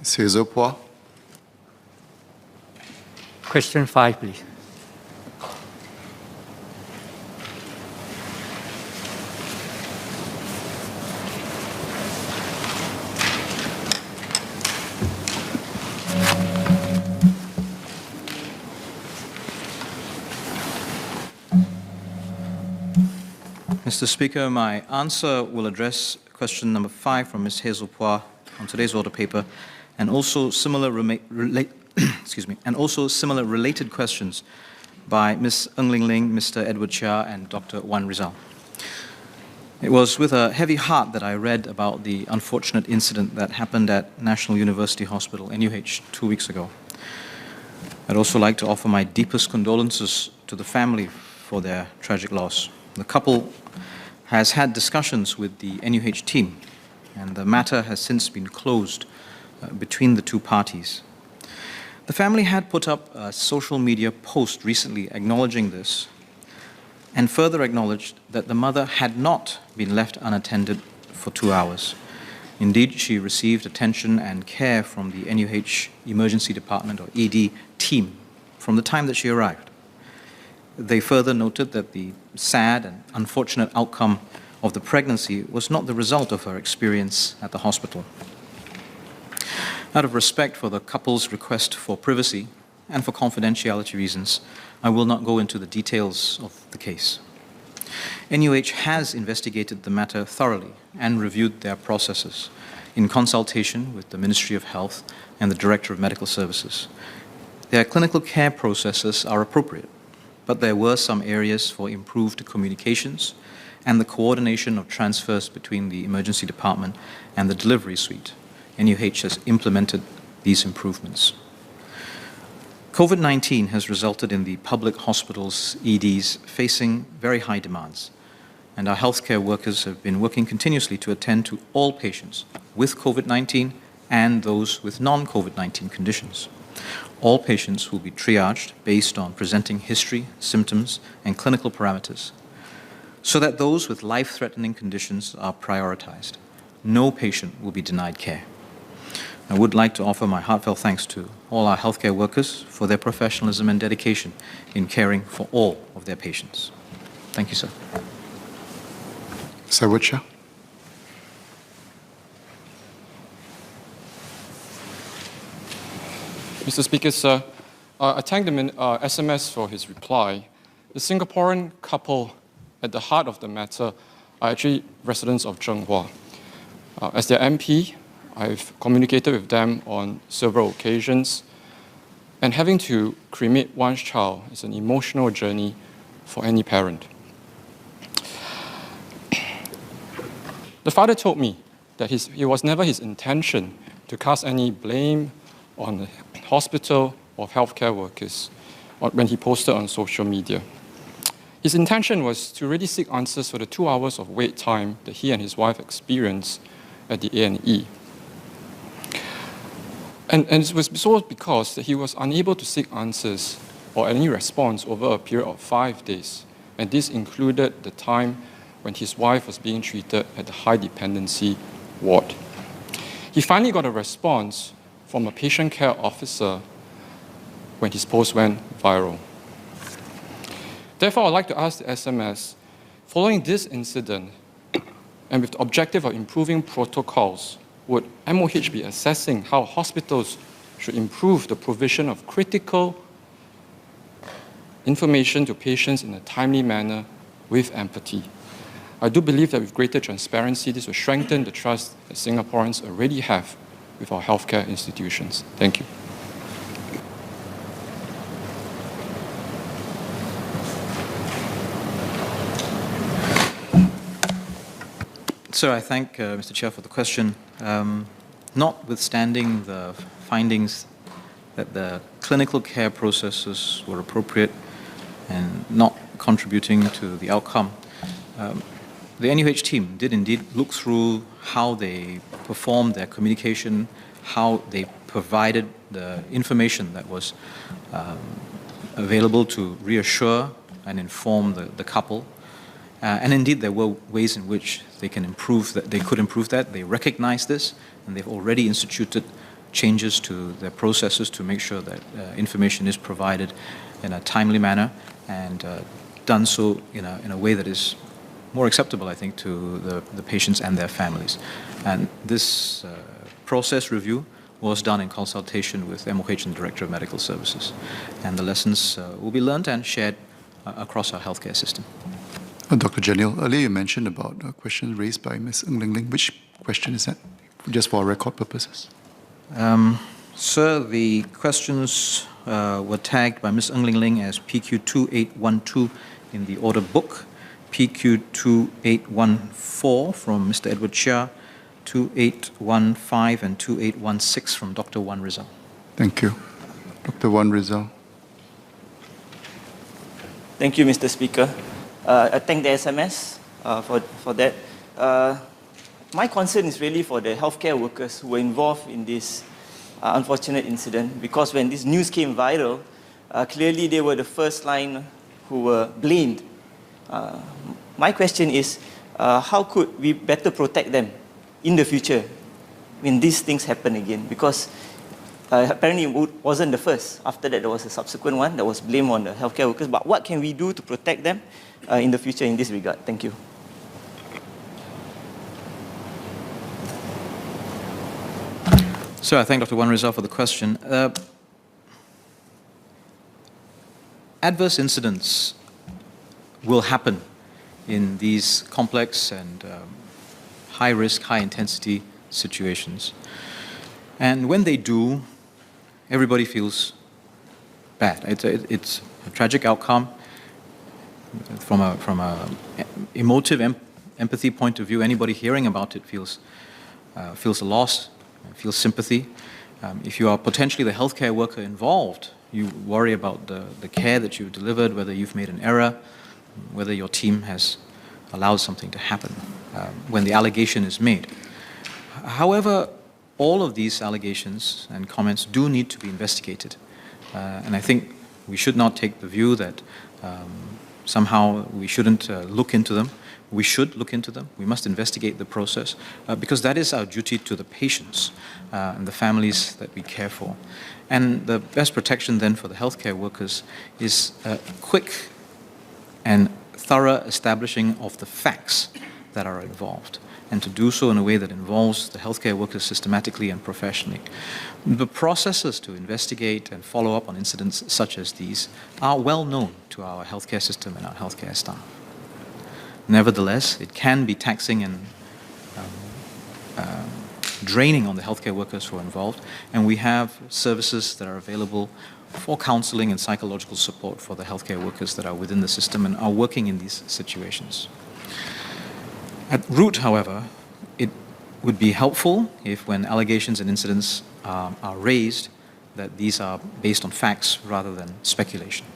Ms. Hazelpour. Question 5, please. Mr. Speaker, my answer will address question number 5 from Ms. Hazelpour on today's order paper, and also similar related questions by Ms. Ng Ling Ling, Mr. Edward Chia, and Dr. Wan Rizal. It was with a heavy heart that I read about the unfortunate incident that happened at National University Hospital, NUH, 2 weeks ago. I'd also like to offer my deepest condolences to the family for their tragic loss. The couple has had discussions with the NUH team, and the matter has since been closed between the two parties. The family had put up a social media post recently acknowledging this, and further acknowledged that the mother had not been left unattended for 2 hours. Indeed, she received attention and care from the NUH Emergency Department, or ED, team from the time that she arrived. They further noted that the sad and unfortunate outcome of the pregnancy was not the result of her experience at the hospital. Out of respect for the couple's request for privacy and for confidentiality reasons, I will not go into the details of the case. NUH has investigated the matter thoroughly and reviewed their processes in consultation with the Ministry of Health and the Director of Medical Services. Their clinical care processes are appropriate, but there were some areas for improved communications and the coordination of transfers between the emergency department and the delivery suite. NUH has implemented these improvements. COVID-19 has resulted in the public hospitals' EDs facing very high demands, and our healthcare workers have been working continuously to attend to all patients with COVID-19 and those with non-COVID-19 conditions. All patients will be triaged based on presenting history, symptoms, and clinical parameters, so that those with life-threatening conditions are prioritized. No patient will be denied care. I would like to offer my heartfelt thanks to all our healthcare workers for their professionalism and dedication in caring for all of their patients. Thank you, sir. Sir Witcher. Mr. Speaker, sir, I thank the SMS for his reply. The Singaporean couple at the heart of the matter are actually residents of Zhenghua. As their MP, I've communicated with them on several occasions, and having to cremate one's child is an emotional journey for any parent. The father told me that it was never his intention to cast any blame on the hospital or healthcare workers when he posted on social media. His intention was to really seek answers for the 2 hours of wait time that he and his wife experienced at the A&E. And it was so because that he was unable to seek answers or any response over a period of 5 days. And this included the time when his wife was being treated at the high dependency ward. He finally got a response from a patient care officer when his post went viral. Therefore, I'd like to ask the SMS, following this incident, and with the objective of improving protocols, would MOH be assessing how hospitals should improve the provision of critical information to patients in a timely manner with empathy? I do believe that with greater transparency, this will strengthen the trust that Singaporeans already have with our healthcare institutions. Thank you. Sir, I thank Mr. Chair for the question. Notwithstanding the findings that the clinical care processes were appropriate and not contributing to the outcome, the NUH team did indeed look through how they performed their communication, how they provided the information that was available to reassure and inform the couple. And indeed, there were ways in which they can improve that. They could improve that. They recognize this, and they've already instituted changes to their processes to make sure that information is provided in a timely manner and done so in a way that is more acceptable, I think, to the patients and their families. And this process review was done in consultation with MOH and the Director of Medical Services. And the lessons will be learned and shared across our healthcare system. Dr. Janil, earlier you mentioned about a question raised by Ms. Ng Ling Ling. Which question is that, just for record purposes? Sir, the questions were tagged by Ms. Ng Ling Ling as PQ2812 in the order book, PQ2814 from Mr. Edward Chia, 2815 and 2816 from Dr. Wan Rizal. Thank you. Dr. Wan Rizal. Thank you, Mr. Speaker. I thank the SMS for that. My concern is really for the healthcare workers who were involved in this unfortunate incident, because when this news came viral, clearly they were the first line who were blamed. My question is, how could we better protect them in the future when these things happen again? Because apparently it wasn't the first. After that, there was a subsequent one that was blamed on the healthcare workers. But what can we do to protect them in the future in this regard? Thank you. So I thank Dr. Wan Rizal for the question. Adverse incidents will happen in these complex and high-risk, high-intensity situations. And when they do, everybody feels bad. It's a tragic outcome. From a emotive empathy point of view, anybody hearing about it feels a loss, feels sympathy. If you are potentially the healthcare worker involved, you worry about the care that you've delivered, whether you've made an error, whether your team has allowed something to happen when the allegation is made. However, all of these allegations and comments do need to be investigated. And I think we should not take the view that somehow we shouldn't look into them. We should look into them. We must investigate the process because that is our duty to the patients and the families that we care for. And the best protection then for the healthcare workers is quick and thorough establishing of the facts that are involved, and to do so in a way that involves the healthcare workers systematically and professionally. The processes to investigate and follow up on incidents such as these are well known to our healthcare system and our healthcare staff. Nevertheless, it can be taxing and draining on the healthcare workers who are involved, and we have services that are available for counseling and psychological support for the healthcare workers that are within the system and are working in these situations. At root, however, it would be helpful if when allegations and incidents are raised, that these are based on facts rather than speculation.